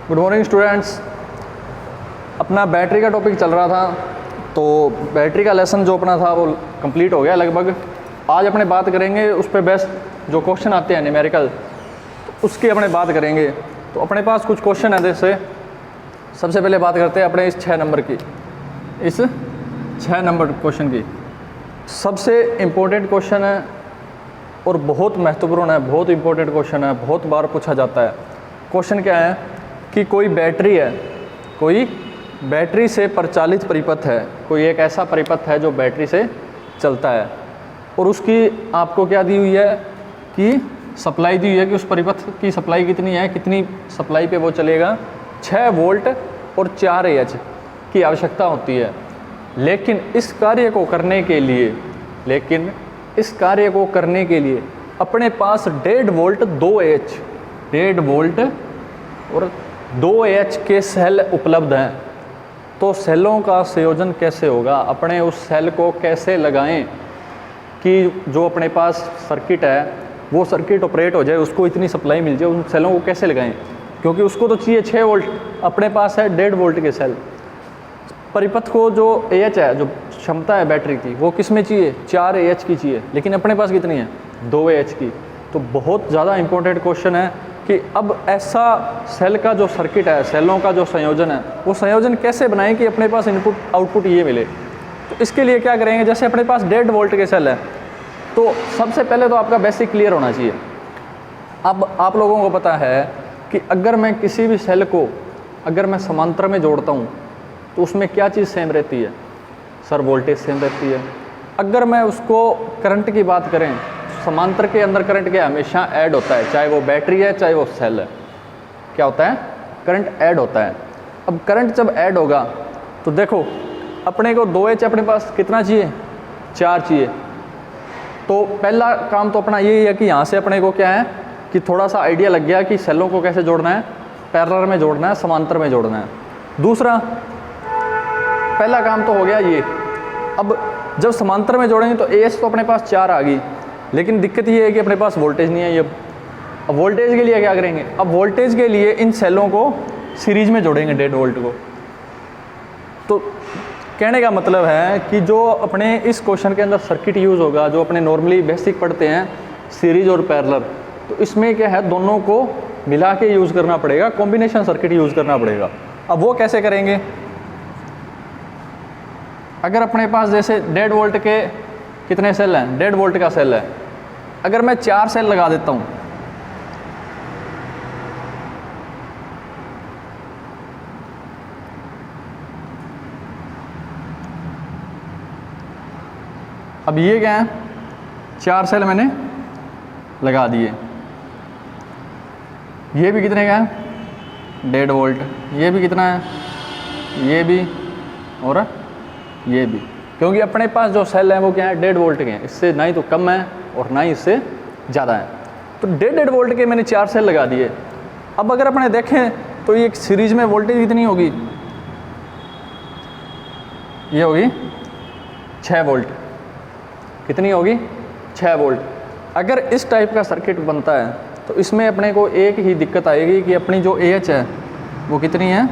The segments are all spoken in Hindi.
Good morning students. अपना बैटरी का टॉपिक चल रहा था, तो बैटरी का लेसन जो अपना था वो कंप्लीट हो गया लगभग। आज अपने बात करेंगे उस पर बेस्ट जो क्वेश्चन आते हैं न्यूमेरिकल, तो उसकी अपने बात करेंगे। तो अपने पास कुछ क्वेश्चन है, जैसे सबसे पहले बात करते हैं अपने इस 6 नंबर की, इस 6 नंबर क्वेश्चन की। सबसे इम्पोर्टेंट क्वेश्चन है और बहुत महत्वपूर्ण है, बहुत इम्पोर्टेंट क्वेश्चन है, बहुत बार पूछा जाता है। क्वेश्चन क्या है कि कोई बैटरी है, कोई बैटरी से परिचालित परिपथ है, कोई एक ऐसा परिपथ है जो बैटरी से चलता है और उसकी आपको क्या दी हुई है कि सप्लाई दी हुई है कि उस परिपथ की सप्लाई कितनी है, कितनी सप्लाई पे वो चलेगा। 6 वोल्ट और 4 AH की आवश्यकता होती है। लेकिन इस कार्य को करने के लिए अपने पास 1.5 वोल्ट 2 AH, 1.5 वोल्ट और 2 AH के सेल उपलब्ध हैं। तो सेलों का संयोजन कैसे होगा, अपने उस सेल को कैसे लगाएं कि जो अपने पास सर्किट है वो सर्किट ऑपरेट हो जाए, उसको इतनी सप्लाई मिल जाए, उन सेलों को कैसे लगाएं, क्योंकि उसको तो चाहिए 6 वोल्ट, अपने पास है 1.5 वोल्ट के सेल। परिपथ को जो AH है, जो क्षमता है बैटरी की, वो किस में चाहिए, 4 AH की चाहिए, लेकिन अपने पास कितनी है, 2 AH की। तो बहुत ज़्यादा इंपॉर्टेंट क्वेश्चन है कि अब ऐसा सेल का जो सर्किट है, सेलों का जो संयोजन है, वो संयोजन कैसे बनाएं कि अपने पास इनपुट आउटपुट ये मिले। तो इसके लिए क्या करेंगे, जैसे अपने पास 1.5 वोल्ट के सेल है, तो सबसे पहले तो आपका बेसिक क्लियर होना चाहिए। अब आप लोगों को पता है कि अगर मैं किसी भी सेल को अगर मैं समांतर में जोड़ता हूँ तो उसमें क्या चीज़ सेम रहती है, सर वोल्टेज सेम रहती है। अगर मैं उसको करंट की बात करें, समांतर के अंदर करंट क्या हमेशा ऐड होता है, चाहे वो बैटरी है चाहे वो सेल है, क्या होता है, करंट ऐड होता है। अब करंट जब ऐड होगा तो देखो अपने को 2 AH अपने पास कितना चाहिए, 4 चाहिए। तो पहला काम तो अपना यही है कि यहाँ से अपने को क्या है कि थोड़ा सा आइडिया लग गया कि सेलों को कैसे जोड़ना है, पैरेलल में जोड़ना है, समांतर में जोड़ना है। दूसरा, पहला काम तो हो गया ये। अब जब समांतर में जोड़ेंगे तो AH तो अपने पास 4 आ गई, लेकिन दिक्कत ये है कि अपने पास वोल्टेज नहीं है ये। अब वोल्टेज के लिए क्या करेंगे, अब वोल्टेज के लिए इन सेलों को सीरीज में जोड़ेंगे 1.5 वोल्ट को। तो कहने का मतलब है कि जो अपने इस क्वेश्चन के अंदर सर्किट यूज़ होगा, जो अपने नॉर्मली बेसिक पढ़ते हैं सीरीज और पैरेलल, तो इसमें क्या है, दोनों को मिला के यूज़ करना पड़ेगा, कॉम्बिनेशन सर्किट यूज़ करना पड़ेगा। अब वो कैसे करेंगे, अगर अपने पास जैसे 1.5 वोल्ट के कितने सेल हैं, 1.5 वोल्ट का सेल है, अगर मैं 4 सेल लगा देता हूँ, अब ये क्या है, 4 सेल मैंने लगा दिए, ये भी कितने का है, 1.5 वोल्ट, ये भी कितना है, ये भी और ये भी, क्योंकि अपने पास जो सेल हैं वो क्या है, 1.5 वोल्ट के हैं, इससे ना ही तो कम है और ना ही इससे ज़्यादा है। तो 1.5 वोल्ट के मैंने 4 सेल लगा दिए। अब अगर अपने देखें तो ये सीरीज में वोल्टेज कितनी होगी, ये होगी 6 वोल्ट, कितनी होगी, 6 वोल्ट। अगर इस टाइप का सर्किट बनता है तो इसमें अपने को एक ही दिक्कत आएगी कि अपनी जो AH है वो कितनी है,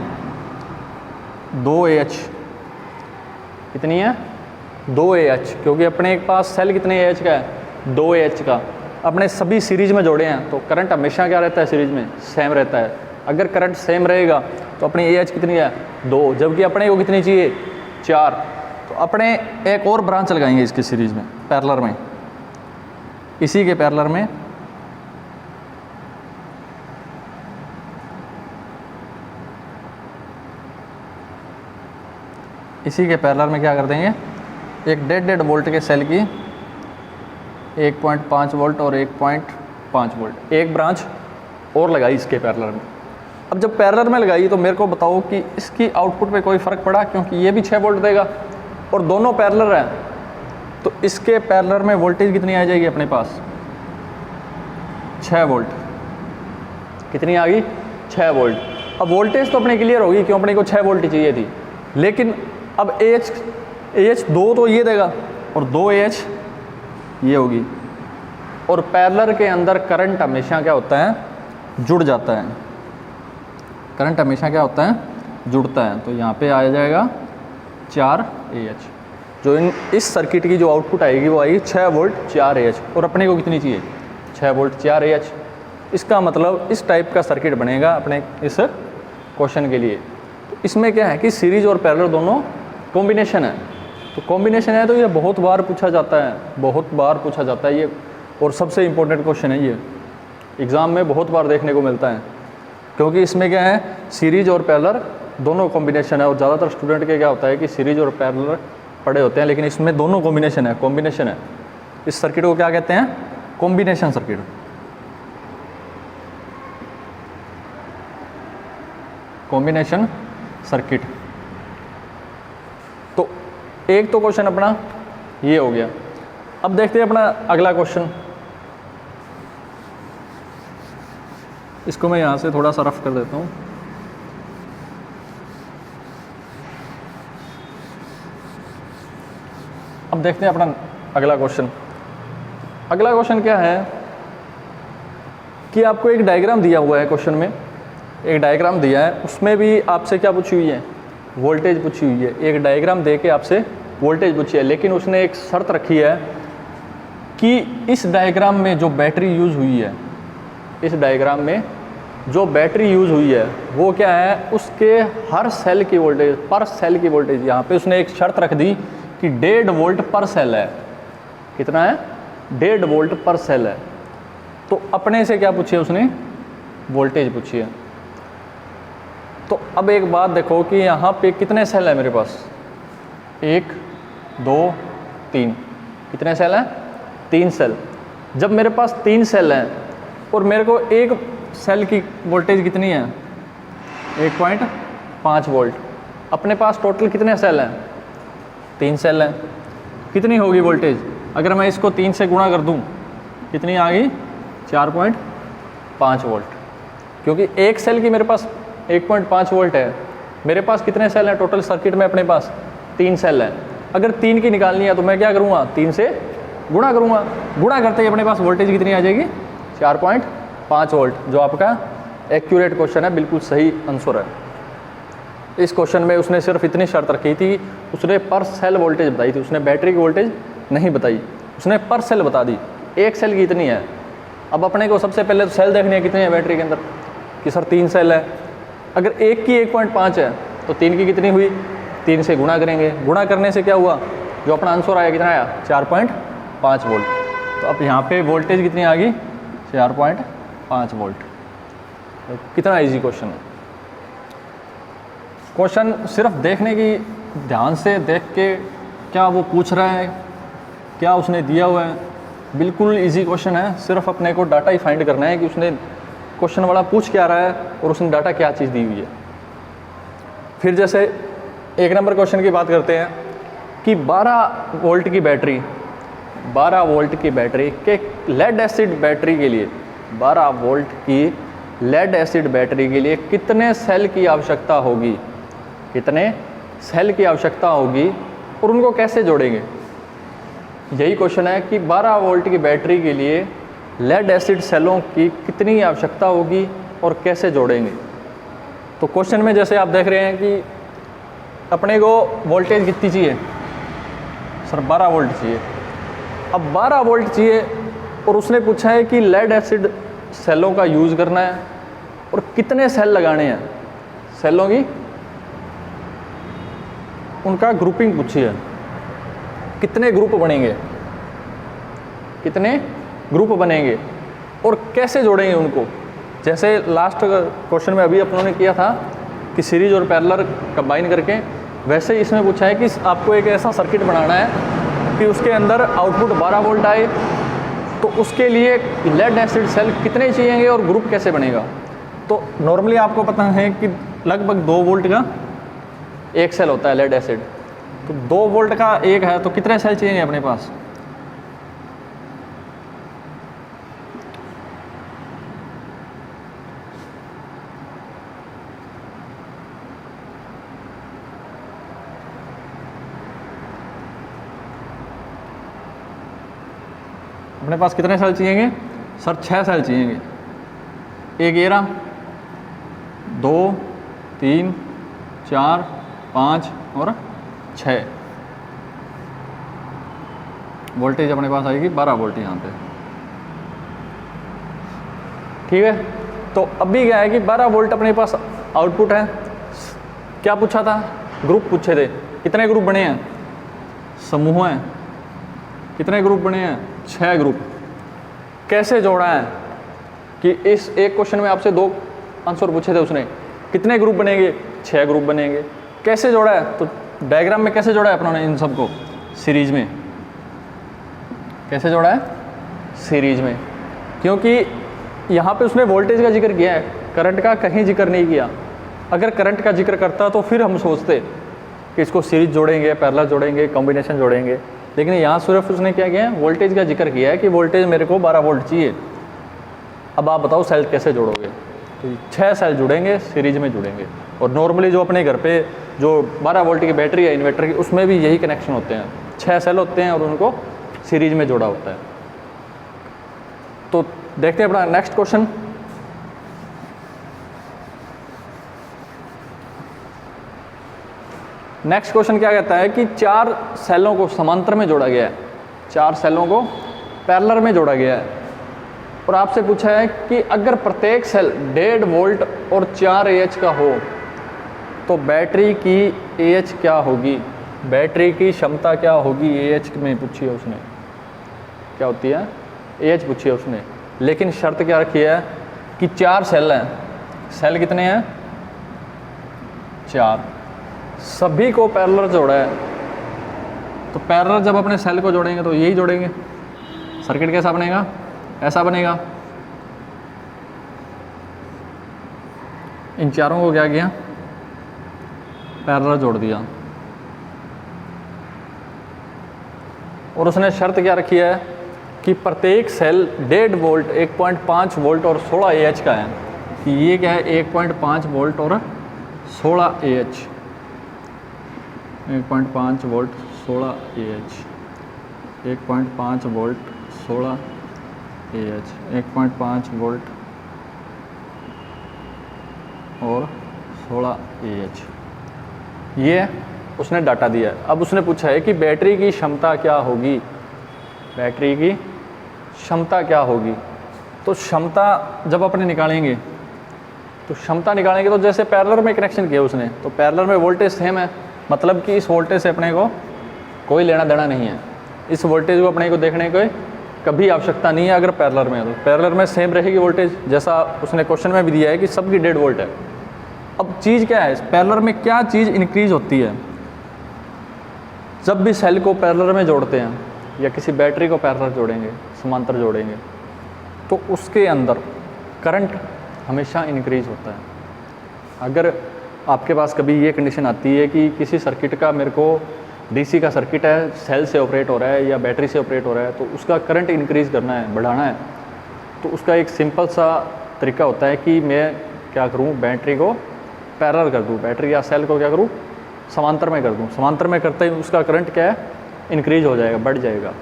2 AH, कितनी है, 2 AH, क्योंकि अपने पास सेल कितने AH का है, 2 AH का। अपने सभी सीरीज में जोड़े हैं तो करंट हमेशा क्या रहता है, सीरीज में सेम रहता है। अगर करंट सेम रहेगा तो अपनी AH कितनी है, 2, जबकि अपने को कितनी चाहिए, 4। तो अपने एक और ब्रांच लगाएंगे इसकी सीरीज में, पैरेलल में, इसी के पैरेलल में क्या कर देंगे, एक 1.5 वोल्ट के सेल की 1.5 वोल्ट और 1.5 वोल्ट, एक ब्रांच और लगाई इसके पैरेलल में। अब जब पैरेलल में लगाई तो मेरे को बताओ कि इसकी आउटपुट पे कोई फ़र्क पड़ा, क्योंकि ये भी 6 वोल्ट देगा और दोनों पैरेलल हैं, तो इसके पैरेलल में वोल्टेज कितनी आ जाएगी अपने पास, 6 वोल्ट, कितनी आ गई, 6 वोल्ट। अब वोल्टेज तो अपने क्लियर होगी, क्यों, अपने को 6 वोल्ट चाहिए थी, लेकिन अब AH 2 तो ये देगा और 2 AH ये होगी, और पैरेलल के अंदर करंट हमेशा क्या होता है, जुड़ जाता है। करंट हमेशा क्या होता है, जुड़ता है। तो यहाँ पे आ जाएगा 4AH। जो इस सर्किट की जो आउटपुट आएगी वो आएगी 6 वोल्ट 4AH। और अपने को कितनी चाहिए, 6 वोल्ट 4AH। इसका मतलब इस टाइप का सर्किट बनेगा अपने इस क्वेश्चन के लिए। तो इसमें क्या है कि सीरीज और पैरेलल दोनों कॉम्बिनेशन है। तो कॉम्बिनेशन है तो ये बहुत बार पूछा जाता है, बहुत बार पूछा जाता है ये, और सबसे इम्पोर्टेंट क्वेश्चन है ये, एग्ज़ाम में बहुत बार देखने को मिलता है। क्योंकि इसमें क्या है, सीरीज और पैरेलल दोनों कॉम्बिनेशन है। और ज़्यादातर स्टूडेंट के क्या होता है कि सीरीज और पैरेलल पढ़े होते हैं, लेकिन इसमें दोनों कॉम्बिनेशन है, कॉम्बिनेशन है। इस सर्किट को क्या कहते हैं, कॉम्बिनेशन सर्किट। Combination circuit. तो एक तो क्वेश्चन अपना ये हो गया। अब देखते हैं अपना अगला क्वेश्चन। इसको मैं यहाँ से थोड़ा सा रफ कर देता हूँ। अब देखते हैं अपना अगला क्वेश्चन। अगला क्वेश्चन क्या है कि आपको एक डायग्राम दिया हुआ है, क्वेश्चन में एक डायग्राम दिया है, उसमें भी आपसे क्या पूछी हुई है, वोल्टेज पूछी हुई है। एक डायग्राम दे के आपसे वोल्टेज पूछी है, लेकिन उसने एक शर्त रखी है कि इस डायग्राम में जो बैटरी यूज़ हुई है, इस डायग्राम में जो बैटरी यूज़ हुई है वो क्या है, उसके हर सेल की वोल्टेज, पर सेल की वोल्टेज, यहाँ पे उसने एक शर्त रख दी कि 1.5 वोल्ट पर सेल है। कितना है, 1.5 वोल्ट पर सेल है। तो अपने से क्या पूछी है उसने, वोल्टेज पूछी है। तो अब एक बात देखो कि यहाँ पे कितने सेल है मेरे पास, 1 2 3, कितने सेल हैं, 3 सेल। जब मेरे पास 3 सेल हैं और मेरे को एक सेल की वोल्टेज कितनी है, 1.5 वोल्ट। अपने पास टोटल कितने सेल हैं, 3 सेल हैं। कितनी होगी वोल्टेज, अगर मैं इसको 3 से गुणा कर दूं, कितनी आ गई, 4.5 वोल्ट। क्योंकि एक सेल की मेरे पास 1.5 वोल्ट है। मेरे पास कितने सेल हैं टोटल सर्किट में, अपने पास 3 सेल हैं। अगर 3 की निकालनी है तो मैं क्या करूँगा, 3 से गुणा करूँगा। गुणा करते ही अपने पास वोल्टेज कितनी आ जाएगी, 4.5 वोल्ट। जो आपका एक्यूरेट क्वेश्चन है, बिल्कुल सही आंसर है। इस क्वेश्चन में उसने सिर्फ इतनी शर्त रखी थी, उसने पर सेल वोल्टेज बताई थी, उसने बैटरी की वोल्टेज नहीं बताई, उसने पर सेल बता दी, एक सेल की इतनी है। अब अपने को सबसे पहले तो सेल देखनी है कितनी है बैटरी के अंदर, कि सर 3 सेल है। अगर एक की 1.5 है तो 3 की कितनी हुई, 3 से गुणा करेंगे। गुणा करने से क्या हुआ, जो अपना आंसर आया कितना आया, 4.5 वोल्ट। तो अब यहाँ पे वोल्टेज कितनी आ गई, 4.5 वोल्ट। तो कितना इजी क्वेश्चन है। क्वेश्चन सिर्फ देखने की, ध्यान से देख के क्या वो पूछ रहा है, क्या उसने दिया हुआ है, बिल्कुल इजी क्वेश्चन है। सिर्फ अपने को डाटा ही फाइंड करना है कि उसने क्वेश्चन वाला पूछ क्या रहा है और उसने डाटा क्या चीज़ दी हुई है। फिर जैसे 1 नंबर क्वेश्चन की बात करते हैं कि 12 वोल्ट की बैटरी, 12 वोल्ट की बैटरी के लेड एसिड बैटरी के लिए, 12 वोल्ट की लेड एसिड बैटरी के लिए कितने सेल की आवश्यकता होगी, कितने सेल की आवश्यकता होगी और उनको कैसे जोड़ेंगे। यही क्वेश्चन है कि 12 वोल्ट की बैटरी के लिए लेड एसिड सेलों की कितनी आवश्यकता होगी और कैसे जोड़ेंगे। तो क्वेश्चन में जैसे आप देख रहे हैं कि अपने को वोल्टेज कितनी चाहिए, सर 12 वोल्ट चाहिए। अब 12 वोल्ट चाहिए और उसने पूछा है कि लेड एसिड सेलों का यूज़ करना है और कितने सेल लगाने हैं, सेलों की उनका ग्रुपिंग पूछी है, कितने ग्रुप बनेंगे, कितने ग्रुप बनेंगे और कैसे जोड़ेंगे उनको। जैसे लास्ट क्वेश्चन में अभी अपनों ने किया था कि सीरीज और पैरेलल कंबाइन करके, वैसे इसमें पूछा है कि आपको एक ऐसा सर्किट बनाना है कि उसके अंदर आउटपुट 12 वोल्ट आए, तो उसके लिए लेड एसिड सेल कितने चाहिएंगे और ग्रुप कैसे बनेगा। तो नॉर्मली आपको पता है कि लगभग 2 वोल्ट का एक सेल होता है लेड एसिड, तो 2 वोल्ट का एक है तो कितने सेल चाहिए अपने पास, अपने पास कितने सेल चाहिएंगे सर, 6 सेल चाहिएंगे। एक ये रहा, 2 3, 4, 5 और 6 वोल्टेज अपने पास आएगी 12 वोल्ट यहाँ पे। ठीक है, तो अभी क्या है कि 12 वोल्ट अपने पास आउटपुट है। क्या पूछा था? ग्रुप पूछे थे। कितने ग्रुप बने हैं? समूह हैं। कितने ग्रुप बने हैं? 6 ग्रुप। कैसे जोड़ा है कि इस एक क्वेश्चन में आपसे 2 आंसर पूछे थे उसने, कितने ग्रुप बनेंगे? 6 ग्रुप बनेंगे। कैसे जोड़ा है? तो डायग्राम में कैसे जोड़ा है अपनों ने इन सबको? सीरीज में। कैसे जोड़ा है? सीरीज में। क्योंकि यहाँ पे उसने वोल्टेज का जिक्र किया है, करंट का कहीं जिक्र नहीं किया। अगर करंट का जिक्र करता तो फिर हम सोचते कि इसको सीरीज जोड़ेंगे, पैरेलल जोड़ेंगे, कॉम्बिनेशन जोड़ेंगे, लेकिन यहाँ सिर्फ उसने क्या किया है? वोल्टेज का जिक्र किया है कि वोल्टेज मेरे को 12 वोल्ट चाहिए। अब आप बताओ सेल कैसे जोड़ोगे? तो 6 सेल जुड़ेंगे, सीरीज में जुड़ेंगे। और नॉर्मली जो अपने घर पे जो 12 वोल्ट की बैटरी है इन्वर्टर की, उसमें भी यही कनेक्शन होते हैं। 6 सेल होते हैं और उनको सीरीज में जोड़ा होता है। तो देखते हैं अपना नेक्स्ट क्वेश्चन। नेक्स्ट क्वेश्चन क्या कहता है कि 4 सेलों को समांतर में जोड़ा गया है, 4 सेलों को पैरेलल में जोड़ा गया है। और आपसे पूछा है कि अगर प्रत्येक सेल 1.5 वोल्ट और 4 AH का हो तो बैटरी की AH क्या होगी? बैटरी की क्षमता क्या होगी? AH में पूछी है उसने। क्या होती है? AH पूछी है उसने। लेकिन शर्त क्या रखी है कि 4 सेल हैं। सेल कितने हैं? 4। सभी को पैरेलल जोड़ा है। तो पैरेलल जब अपने सेल को जोड़ेंगे तो यही जोड़ेंगे। सर्किट कैसा बनेगा? ऐसा बनेगा। इन चारों को क्या किया? पैरेलल जोड़ दिया। और उसने शर्त क्या रखी है कि प्रत्येक सेल 1.5 वोल्ट, 1.5 वोल्ट और 16 AH का है। कि ये क्या है? 1.5 वोल्ट और 16 AH। 1.5 volt 16 AH, 1.5 volt 16 AH, 1.5 volt और 16 AH। ये उसने डाटा दिया है। अब उसने पूछा है कि बैटरी की क्षमता क्या होगी? बैटरी की क्षमता क्या होगी? तो क्षमता जब अपने निकालेंगे तो जैसे पैरेलल में कनेक्शन किया उसने, तो पैरेलल में वोल्टेज सेम है, मतलब कि इस वोल्टेज से अपने को कोई लेना देना नहीं है। इस वोल्टेज को अपने को देखने की कभी आवश्यकता नहीं है। अगर पैरेलल में है तो पैरेलल में सेम रहेगी वोल्टेज, जैसा उसने क्वेश्चन में भी दिया है कि सबकी 1.5 वोल्ट है। अब चीज़ क्या है? पैरेलल में क्या चीज़ इंक्रीज होती है? जब भी सेल को पैरेलल में जोड़ते हैं या किसी बैटरी को पैरेलल जोड़ेंगे, समांतर जोड़ेंगे, तो उसके अंदर करंट हमेशा इंक्रीज होता है। अगर आपके पास कभी ये कंडीशन आती है कि किसी सर्किट का मेरे को डीसी का सर्किट है, सेल से ऑपरेट हो रहा है या बैटरी से ऑपरेट हो रहा है, तो उसका करंट इंक्रीज़ करना है, बढ़ाना है, तो उसका एक सिंपल सा तरीका होता है कि मैं क्या करूं? बैटरी को पैरेलल कर दूं, बैटरी या सेल को क्या करूं? समांतर में कर दूं। समांतर में करते ही उसका करंट क्या है? इंक्रीज हो जाएगा, बढ़ जाएगा,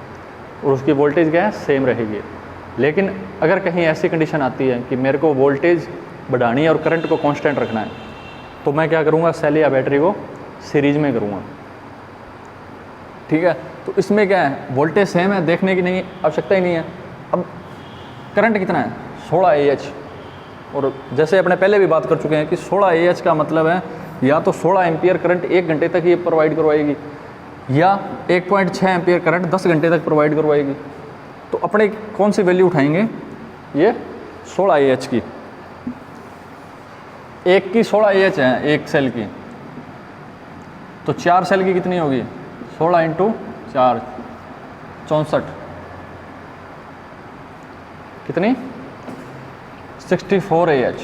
और उसकी वोल्टेज क्या है? सेम रहेगी। लेकिन अगर कहीं ऐसी कंडीशन आती है कि मेरे को वोल्टेज बढ़ानी है और करंट को कांस्टेंट रखना है, तो मैं क्या करूँगा? सेल या बैटरी को सीरीज में करूँगा। ठीक है, तो इसमें क्या है? वोल्टेज सेम है, देखने की नहीं आवश्यकता ही नहीं है। अब करंट कितना है? 16 AH। और जैसे अपने पहले भी बात कर चुके हैं कि 16 AH का मतलब है या तो 16 एम्पियर करंट 1 घंटे तक ये प्रोवाइड करवाएगी, या 1.6 एम्पियर करंट 10 घंटे तक प्रोवाइड करवाएगी। तो अपने कौन सी वैल्यू उठाएंगे? ये 16 AH की। एक की 16 AH है, एक सेल की, तो 4 सेल की कितनी होगी? 16 × 4 64, कितनी? 64 AH।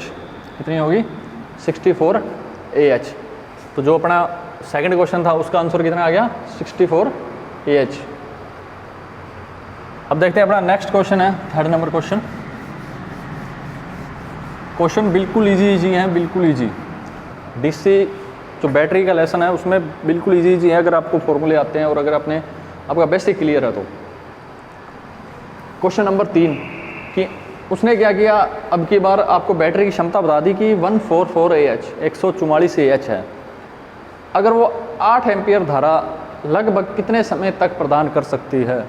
कितनी होगी? 64 AH। तो जो अपना सेकंड क्वेश्चन था उसका आंसर कितना आ गया? 64 AH। अब देखते हैं अपना नेक्स्ट क्वेश्चन है, 3rd नंबर क्वेश्चन। क्वेश्चन बिल्कुल इजी है, बिल्कुल इजी। डीसी जो बैटरी का लेसन है उसमें बिल्कुल इजी है अगर आपको फॉर्मूले आते हैं और अगर आपका बेसिक क्लियर है तो। क्वेश्चन नंबर 3 कि उसने क्या किया, अब की बार आपको बैटरी की क्षमता बता दी कि 144 AH 144 AH है। अगर वो 8 एम्पियर धारा लगभग कितने समय तक प्रदान कर सकती है।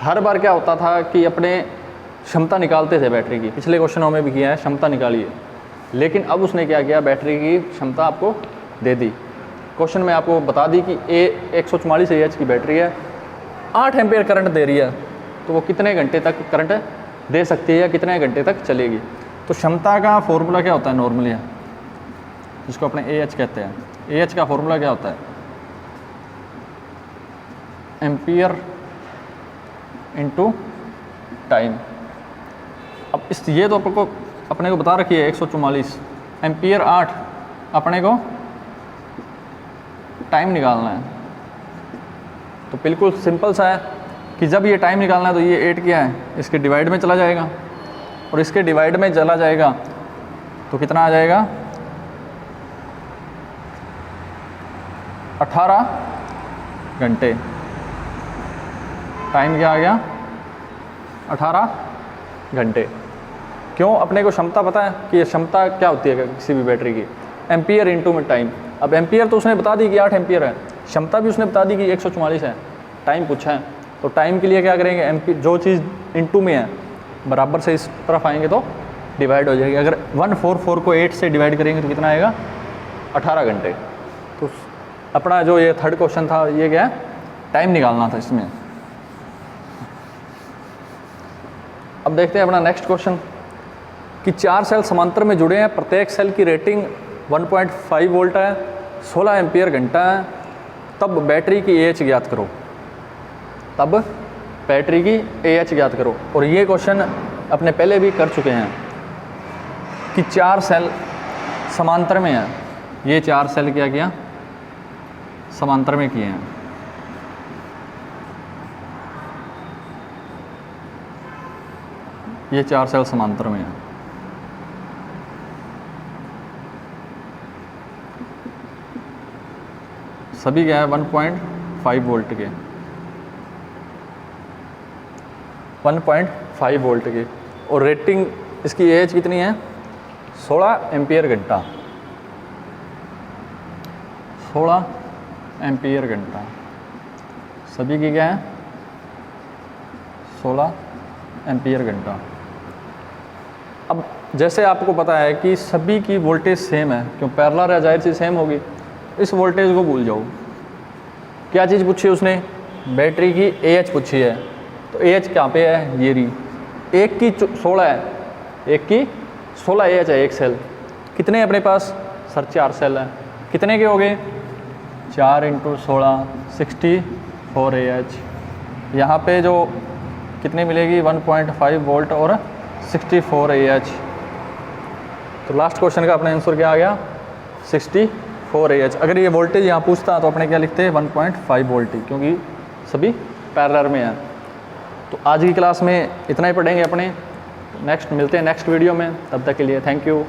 हर बार क्या होता था कि अपने क्षमता निकालते थे बैटरी की, पिछले क्वेश्चनों में भी किया है क्षमता निकालिए, लेकिन अब उसने क्या किया, बैटरी की क्षमता आपको दे दी। क्वेश्चन में आपको बता दी कि 144 AH की बैटरी है, 8 एम्पियर करंट दे रही है, तो वो कितने घंटे तक करंट दे सकती है या कितने घंटे तक चलेगी। तो क्षमता का फॉर्मूला क्या होता है नॉर्मली, जिसको अपने AH कहते हैं, AH का फॉर्मूला क्या होता है, एम्पियर इनटू टाइम। अब इस ये तो आपको अपने को बता रखी है 144 एम्पियर 8, अपने को टाइम निकालना है। तो बिल्कुल सिंपल सा है कि जब ये टाइम निकालना है तो ये 8 क्या है, इसके डिवाइड में चला जाएगा, और इसके डिवाइड में चला जाएगा तो कितना आ जाएगा, 18 घंटे। टाइम क्या आ गया, 18 घंटे। क्यों, अपने को क्षमता पता है कि ये क्षमता क्या होती है किसी भी बैटरी की, एम्पियर इनटू में टाइम। अब एम्पियर तो उसने बता दी कि 8 एम्पियर है, क्षमता भी उसने बता दी कि 144 है, टाइम पूछा है, तो टाइम के लिए क्या करेंगे, एम्पियर जो चीज़ इनटू में है बराबर से इस तरफ आएंगे तो डिवाइड हो जाएगी। अगर 144 को 8 से डिवाइड करेंगे तो कितना आएगा, 18 घंटे। तो अपना जो ये थर्ड क्वेश्चन था ये क्या है, टाइम निकालना था इसमें। अब देखते हैं अपना नेक्स्ट क्वेश्चन कि 4 सेल समांतर में जुड़े हैं, प्रत्येक सेल की रेटिंग 1.5 वोल्ट है, 16 एम्पियर घंटा है, तब बैटरी की AH ज्ञात करो। तब बैटरी की AH ज्ञात करो। और ये क्वेश्चन अपने पहले भी कर चुके हैं कि 4 सेल समांतर में हैं, ये 4 सेल क्या किया, समांतर में किए हैं। ये 4 सेल समांतर में हैं, सभी क्या है 1.5 वोल्ट के, 1.5 वोल्ट के, और रेटिंग इसकी AH कितनी है, 16 एम्पियर घंटा, 16 एम्पियर घंटा, सभी की क्या है 16 एम्पियर घंटा। अब जैसे आपको पता है कि सभी की वोल्टेज सेम है, क्यों पैरेलल है, जाहिर सी सेम होगी, इस वोल्टेज को भूल जाओ। क्या चीज़ पूछी है उसने, बैटरी की AH पूछी है, तो AH कहाँ पे है, ये रही, एक की 16 है, एक की 16 AH है, एक सेल। कितने अपने पास सर, 4 सेल है, कितने के हो गए, 4 × 16 64 AH। यहाँ पे जो कितने मिलेगी 1.5 वोल्ट और 64 AH। तो लास्ट क्वेश्चन का अपना आंसर क्या आ गया, 64 AH। अगर ये वोल्टेज यहाँ पूछता तो अपने क्या लिखते हैं 1.5 वोल्ट ही, क्योंकि सभी पैरेलल में हैं। तो आज की क्लास में इतना ही पढ़ेंगे अपने, नेक्स्ट मिलते हैं नेक्स्ट वीडियो में, तब तक के लिए थैंक यू।